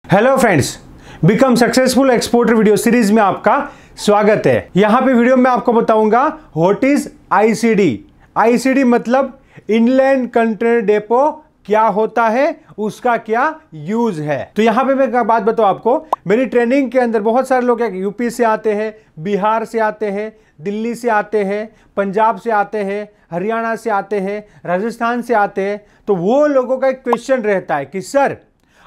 Hello friends, become successful exporter video series में आपका स्वागत है। यहां पे वीडियो में आपको बताऊंगा व्हाट इज आईसीडी। आईसीडी मतलब इनलैंड कंटेनर डेपो क्या होता है, उसका क्या यूज है। तो यहां पे मैं एक बात बताऊं आपको, मेरी ट्रेनिंग के अंदर बहुत सारे लोग यूपी से आते हैं, बिहार से आते हैं, दिल्ली से आते हैं, पंजाब से आते हैं, हरियाणा से आते हैं, राजस्थान से आते हैं। तो वो लोगों का एक क्वेश्चन रहता है कि सर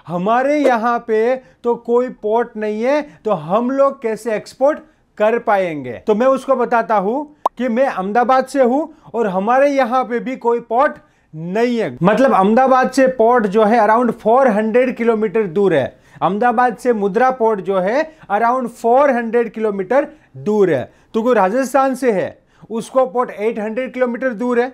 हमारे यहाँ पे तो कोई पोर्ट नहीं है, तो हम लोग कैसे एक्सपोर्ट कर पाएंगे। तो मैं उसको बताता हूं कि मैं अहमदाबाद से हूं और हमारे यहाँ पे भी कोई पोर्ट नहीं है। मतलब अहमदाबाद से पोर्ट जो है अराउंड 400 किलोमीटर दूर है। अहमदाबाद से मुद्रा पोर्ट जो है अराउंड 400 किलोमीटर दूर है। तो कोई राजस्थान से है, उसको पोर्ट 800 किलोमीटर दूर है।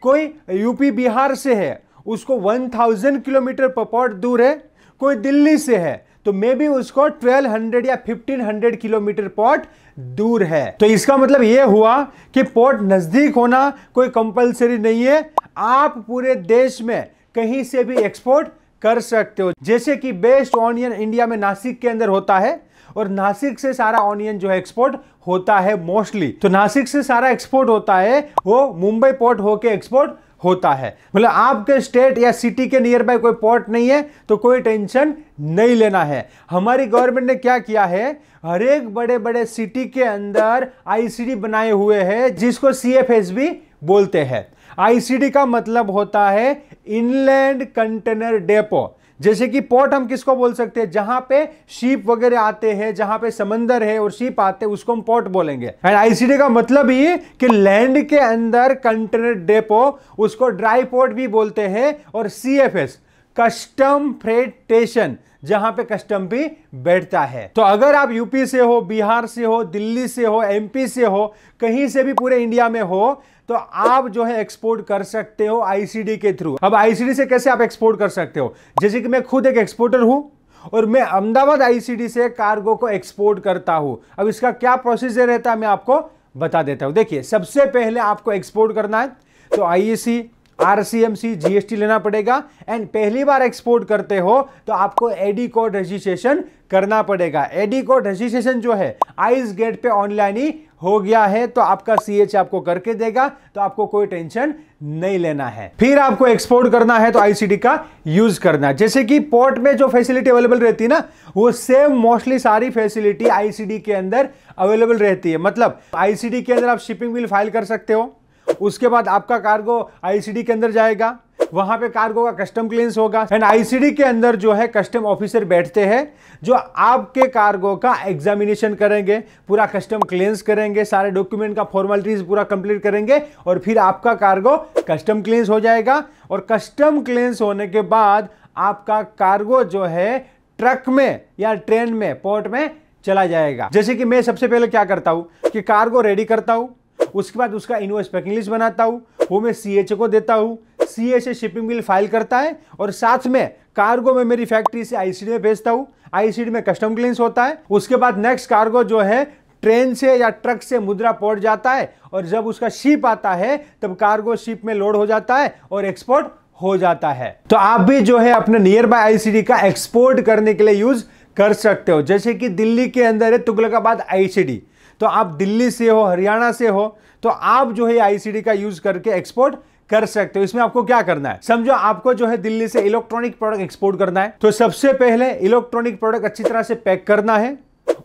कोई यूपी बिहार से है, उसको 1000 किलोमीटर पर पोर्ट दूर है। कोई दिल्ली से है तो मे भी उसको 1200 या 1500 किलोमीटर पोर्ट दूर है। तो इसका मतलब यह हुआ कि पोर्ट नजदीक होना कोई कंपलसरी नहीं है। आप पूरे देश में कहीं से भी एक्सपोर्ट कर सकते हो। जैसे कि बेस्ट ऑनियन इंडिया में नासिक के अंदर होता है और नासिक से सारा ऑनियन जो है एक्सपोर्ट होता है मोस्टली। तो नासिक से सारा एक्सपोर्ट होता है, वो मुंबई पोर्ट होके एक्सपोर्ट होता है। मतलब आपके स्टेट या सिटी के नियर बाय कोई पोर्ट नहीं है तो कोई टेंशन नहीं लेना है। हमारी गवर्नमेंट ने क्या किया है, हर एक बड़े बड़े सिटी के अंदर आईसीडी बनाए हुए हैं, जिसको सीएफएस भी बोलते हैं। आईसीडी का मतलब होता है इनलैंड कंटेनर डेपो। जैसे कि पोर्ट हम किसको बोल सकते हैं, जहां पे शिप वगैरह आते हैं, जहां पे समंदर है और शिप आते हैं, उसको हम पोर्ट बोलेंगे। एंड आईसीडी का मतलब ये कि लैंड के अंदर कंटेनर डेपो, उसको ड्राई पोर्ट भी बोलते हैं। और सीएफएस कस्टम फ्रेट स्टेशन, जहां पे कस्टम भी बैठता है। तो अगर आप यूपी से हो, बिहार से हो, दिल्ली से हो, एमपी से हो, कहीं से भी पूरे इंडिया में हो, तो आप जो है एक्सपोर्ट कर सकते हो आईसीडी के थ्रू। अब आईसीडी से कैसे आप एक्सपोर्ट कर सकते हो, जैसे कि मैं खुद एक एक्सपोर्टर हूं और मैं अहमदाबाद आईसीडी से कार्गो को एक्सपोर्ट करता हूं। अब इसका क्या प्रोसीजर रहता है मैं आपको बता देता हूं। देखिए, सबसे पहले आपको एक्सपोर्ट करना है तो आईईसी, आरसीएमसी, जीएसटी लेना पड़ेगा। एंड पहली बार एक्सपोर्ट करते हो तो आपको एडी कोड रजिस्ट्रेशन करना पड़ेगा। एडी कोड रजिस्ट्रेशन जो है आइस गेट पे ऑनलाइन ही हो गया है, तो आपका सीएच आपको करके देगा, तो आपको कोई टेंशन नहीं लेना है। फिर आपको एक्सपोर्ट करना है तो आईसीडी का यूज करना है। जैसे कि पोर्ट में जो फैसिलिटी अवेलेबल रहती है ना, वो सेम मोस्टली सारी फैसिलिटी आईसीडी के अंदर अवेलेबल रहती है। मतलब आईसीडी के अंदर आप शिपिंग बिल फाइल कर सकते हो, उसके बाद आपका कार्गो आईसीडी के अंदर जाएगा, वहां पे कार्गो का कस्टम क्लियरेंस होगा। एंड आईसीडी के अंदर जो है कस्टम ऑफिसर बैठते हैं, जो आपके कार्गो का एग्जामिनेशन करेंगे, पूरा कस्टम क्लियरेंस करेंगे, सारे डॉक्यूमेंट का फॉर्मेलिटीज पूरा कंप्लीट करेंगे और फिर आपका कार्गो कस्टम क्लियरेंस हो जाएगा। और कस्टम क्लियरेंस होने के बाद आपका कार्गो जो है ट्रक में या ट्रेन में, पोर्ट में चला जाएगा। जैसे कि मैं सबसे पहले क्या करता हूं कि कार्गो रेडी करता हूं, उसके बाद उसका इनवॉइस पैकिंग लिस्ट बनाता हूं, वो मैं सीएचए को देता हूं, सीएचए शिपिंग बिल फाइल करता है और साथ में कार्गो में मेरी फैक्ट्री से आईसीडी में भेजता हूं। आईसीडी में कस्टम क्लियरेंस होता है। उसके बाद नेक्स्ट कार्गो जो है ट्रेन से या ट्रक से मुद्रा पोर्ट जाता है और जब उसका शिप आता है तब कार्गो शिप में लोड हो जाता है और एक्सपोर्ट हो जाता है। तो आप भी जो है अपने नियर बाय आईसीडी का एक्सपोर्ट करने के लिए यूज कर सकते हो। जैसे कि दिल्ली के अंदर है तुगलकाबाद आईसीडी, तो आप दिल्ली से हो, हरियाणा से हो, तो आप जो है आईसीडी का यूज करके एक्सपोर्ट कर सकते हो। इसमें आपको क्या करना है, समझो आपको जो है दिल्ली से इलेक्ट्रॉनिक प्रोडक्ट एक्सपोर्ट करना है, तो सबसे पहले इलेक्ट्रॉनिक प्रोडक्ट अच्छी तरह से पैक करना है,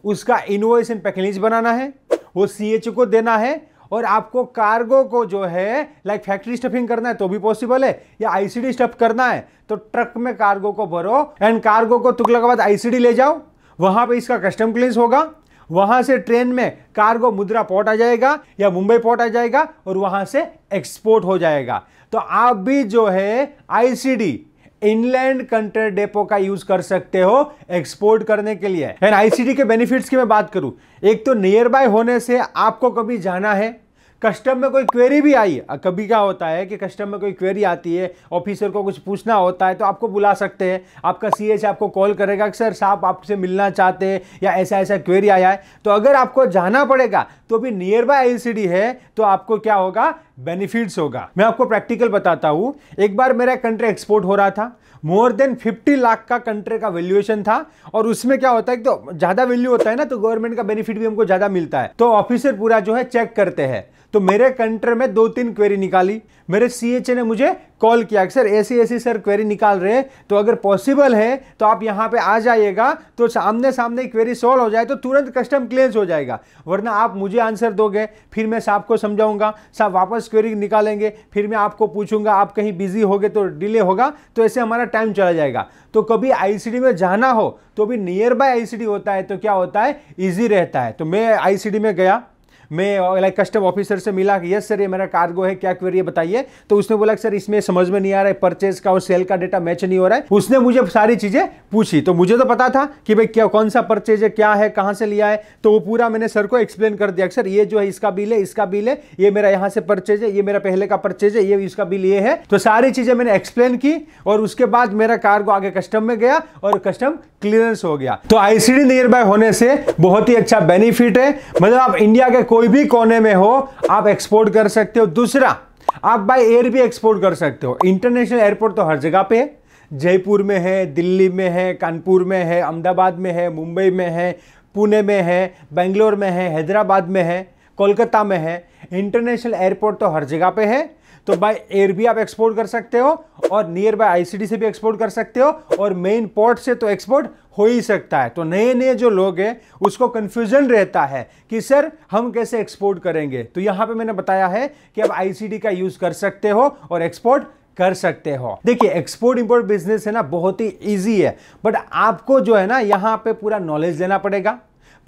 उसका इनवॉइस एंड पैकिंग लिस्ट बनाना है, वो सीएचओ को देना है। और आपको कार्गो को जो है लाइक फैक्ट्री स्टफिंग करना है तो भी पॉसिबल है, या आईसीडी स्टफ करना है तो ट्रक में कार्गो को भरो एंड कार्गो को तुगलकाबाद आईसीडी ले जाओ, वहां पे इसका कस्टम क्लियरेंस होगा, वहां से ट्रेन में कार्गो मुद्रा पोर्ट आ जाएगा या मुंबई पोर्ट आ जाएगा और वहां से एक्सपोर्ट हो जाएगा। तो आप भी जो है आईसीडी इनलैंड कंटेनर डेपो का यूज कर सकते हो एक्सपोर्ट करने के लिए। एंड आईसीडी के बेनिफिट्स की मैं बात करूं, एक तो नियर बाय होने से आपको कभी जाना है, कस्टम में कोई क्वेरी भी आई, कभी क्या होता है कि कस्टम में कोई क्वेरी आती है, ऑफिसर को कुछ पूछना होता है तो आपको बुला सकते हैं, आपका सीएच आपको कॉल करेगा कि सर साहब आपसे मिलना चाहते हैं या ऐसा ऐसा क्वेरी आया है। तो अगर आपको जाना पड़ेगा तो भी नियर बाय आईसीडी है तो आपको क्या होगा, बेनिफिट्स होगा। मैं आपको प्रैक्टिकल बताता हूं। एक बार मेरा कंट्री एक्सपोर्ट हो रहा था, मोर देन 50 लाख का कंट्री का वैल्यूएशन था, और उसमें क्या होता है कि तो ज्यादा वैल्यू होता है ना तो गवर्नमेंट का बेनिफिट भी हमको ज्यादा मिलता है। तो ऑफिसर पूरा जो है चेक करते हैं। तो मेरे कंट्री में 2-3 क्वेरी निकाली, मेरे सीएचए ने मुझे कॉल किया कि सर ऐसी ऐसी सर क्वेरी निकाल रहे हैं, तो अगर पॉसिबल है तो आप यहाँ पे आ जाइएगा, तो सामने सामने क्वेरी सॉल्व हो जाए तो तुरंत कस्टम क्लियरेंस हो जाएगा। वरना आप मुझे आंसर दोगे, फिर मैं साहब को समझाऊंगा, साहब वापस क्वेरी निकालेंगे, फिर मैं आपको पूछूंगा, आप कहीं बिजी होगे तो डिले होगा, तो ऐसे हमारा टाइम चला जाएगा। तो कभी आईसीडी में जाना हो तो भी नियर बाय आईसीडी होता है तो क्या होता है, ईजी रहता है। तो मैं आईसीडी में गया, मैं लाइक कस्टम ऑफिसर से मिला कि यस सर ये मेरा कार्गो है, क्या क्वेरी है बताइए। तो उसने बोला कि सर इसमें समझ में नहीं आ रहा है, परचेज का और सेल का डेटा मैच नहीं हो रहा है। उसने मुझे सारी चीजें पूछी, तो मुझे तो पता था कि भाई क्या कौन सा परचेज है, क्या है, कहां से लिया है। तो वो पूरा मैंने सर को एक्सप्लेन कर दिया कि सर ये जो है इसका बिल है, इसका बिल है, ये मेरा यहाँ से परचेज है, ये मेरा पहले का परचेज है, ये इसका बिल ये है। तो सारी चीजें मैंने एक्सप्लेन की और उसके बाद मेरा कार्गो आगे कस्टम में गया और कस्टम क्लियरेंस हो गया। तो आईसीडी नियर बाय होने से बहुत ही अच्छा बेनिफिट है, मतलब आप इंडिया के कोई भी कोने में हो आप एक्सपोर्ट कर सकते हो। दूसरा, आप बाय एयर भी एक्सपोर्ट कर सकते हो। इंटरनेशनल एयरपोर्ट तो हर जगह पे है, जयपुर में है, दिल्ली में है, कानपुर में है, अहमदाबाद में है, मुंबई में है, पुणे में है, बेंगलोर में है, हैदराबाद में है, कोलकाता में है। इंटरनेशनल एयरपोर्ट तो हर जगह पे है, तो बाय एयर भी आप एक्सपोर्ट कर सकते हो और नियर बाय आईसीडी से भी एक्सपोर्ट कर सकते हो, और मेन पोर्ट से तो एक्सपोर्ट हो ही सकता है। तो नए नए जो लोग हैं उसको कंफ्यूजन रहता है कि सर हम कैसे एक्सपोर्ट करेंगे। तो यहां पे मैंने बताया है कि आप आईसीडी का यूज कर सकते हो और एक्सपोर्ट कर सकते हो। देखिए एक्सपोर्ट इंपोर्ट बिजनेस है ना, बहुत ही इजी है, बट आपको जो है ना यहाँ पे पूरा नॉलेज लेना पड़ेगा।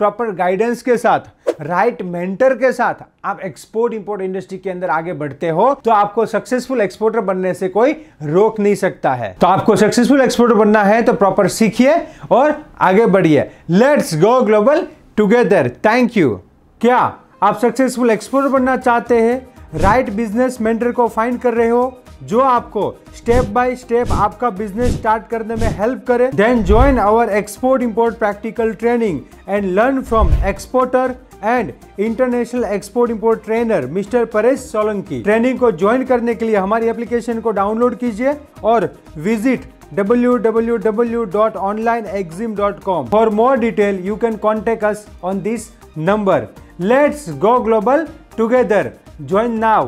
प्रॉपर गाइडेंस के साथ, राइट मेंटर के साथ आप एक्सपोर्ट इंपोर्ट इंडस्ट्री के अंदर आगे बढ़ते हो तो आपको सक्सेसफुल एक्सपोर्टर बनने से कोई रोक नहीं सकता है। तो आपको सक्सेसफुल एक्सपोर्टर बनना है तो प्रॉपर सीखिए और आगे बढ़िए। Let's go global together. Thank you. क्या आप सक्सेसफुल एक्सपोर्टर बनना चाहते हैं? राइट बिजनेस मेंटर को फाइंड कर रहे हो जो आपको स्टेप बाय स्टेप आपका बिजनेस स्टार्ट करने में हेल्प करे? Then join our export import practical training and learn from exporter and international export import trainer mister Paresh Solanki. Training को ज्वाइन करने के लिए हमारी एप्लीकेशन को डाउनलोड कीजिए और visit www.onlineexim.com. For more detail, you can contact us on this number. Let's go global together. Join now.